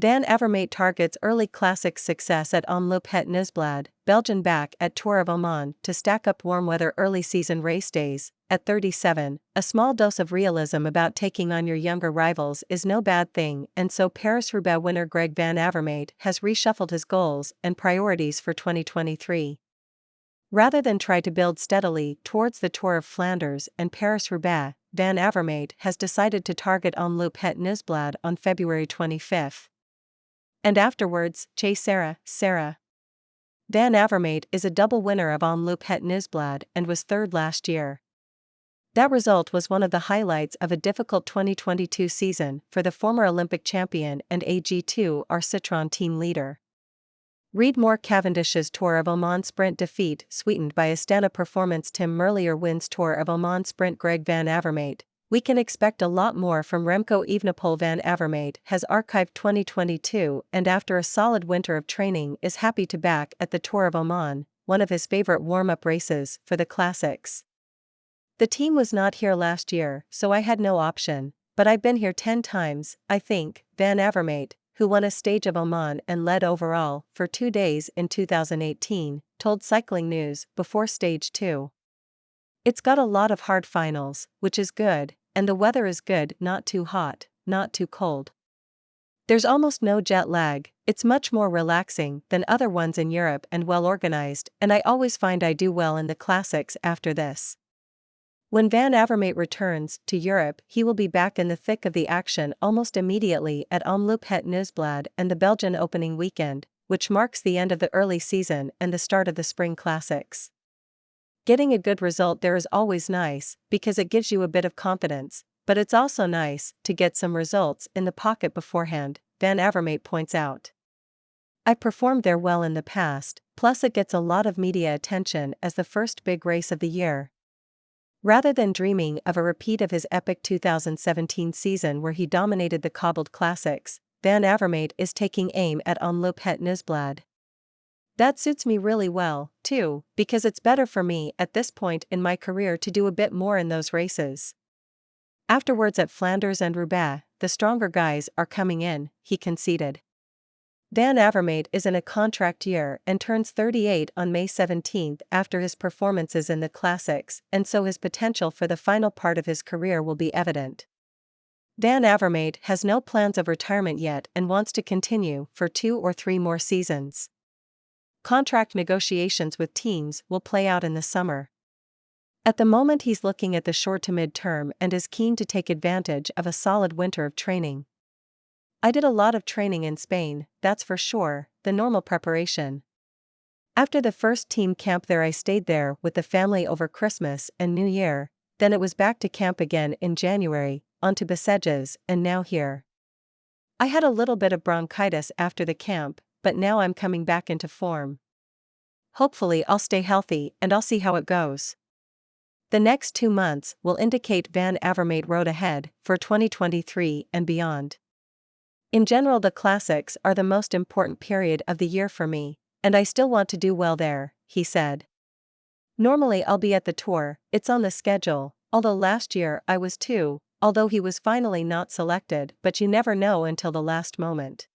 Van Avermaet targets early classics success at Omloop Het Nieuwsblad, Belgian back at Tour of Oman to stack up warm weather early season race days. At 37, a small dose of realism about taking on your younger rivals is no bad thing, and so Paris-Roubaix winner Greg Van Avermaet has reshuffled his goals and priorities for 2023. Rather than try to build steadily towards the Tour of Flanders and Paris-Roubaix, Van Avermaet has decided to target Omloop Het Nieuwsblad on February 25. And afterwards, chase Sarah. Van Avermaet is a double winner of Omloop Het Nieuwsblad and was third last year. That result was one of the highlights of a difficult 2022 season for the former Olympic champion and AG2R Citroën team leader. Read more. Cavendish's Tour of Oman sprint defeat sweetened by Astana performance. Tim Merlier wins Tour of Oman sprint. Greg Van Avermaet. We can expect a lot more from Remco Evenepoel. Van Avermaet has archived 2022 and after a solid winter of training is happy to back at the Tour of Oman, one of his favorite warm-up races for the classics. The team was not here last year, so I had no option, but I've been here 10 times, I think. Van Avermaet, who won a stage of Oman and led overall for 2 days in 2018, told Cycling News before stage 2. It's got a lot of hard finals, which is good, and the weather is good, not too hot, not too cold. There's almost no jet lag, it's much more relaxing than other ones in Europe and well organized, and I always find I do well in the classics after this. When Van Avermaet returns to Europe, he will be back in the thick of the action almost immediately at Omloop Het Nieuwsblad and the Belgian opening weekend, which marks the end of the early season and the start of the spring classics. Getting a good result there is always nice, because it gives you a bit of confidence, but it's also nice to get some results in the pocket beforehand, Van Avermaet points out. I've performed there well in the past, plus it gets a lot of media attention as the first big race of the year. Rather than dreaming of a repeat of his epic 2017 season where he dominated the cobbled classics, Van Avermaet is taking aim at Omloop Het Nieuwsblad. That suits me really well, too, because it's better for me at this point in my career to do a bit more in those races. Afterwards at Flanders and Roubaix, the stronger guys are coming in, he conceded. Van Avermaet is in a contract year and turns 38 on May 17 after his performances in the classics, and so his potential for the final part of his career will be evident. Van Avermaet has no plans of retirement yet and wants to continue for 2 or 3 more seasons. Contract negotiations with teams will play out in the summer. At the moment he's looking at the short to mid-term and is keen to take advantage of a solid winter of training. I did a lot of training in Spain, that's for sure, the normal preparation. After the first team camp there I stayed there with the family over Christmas and New Year, then it was back to camp again in January, on to Beceges, and now here. I had a little bit of bronchitis after the camp, but now I'm coming back into form. Hopefully I'll stay healthy and I'll see how it goes. The next 2 months will indicate Van Avermaet road ahead for 2023 and beyond. In general the classics are the most important period of the year for me, and I still want to do well there, he said. Normally I'll be at the Tour, it's on the schedule, although last year I was too, although he was finally not selected, but you never know until the last moment.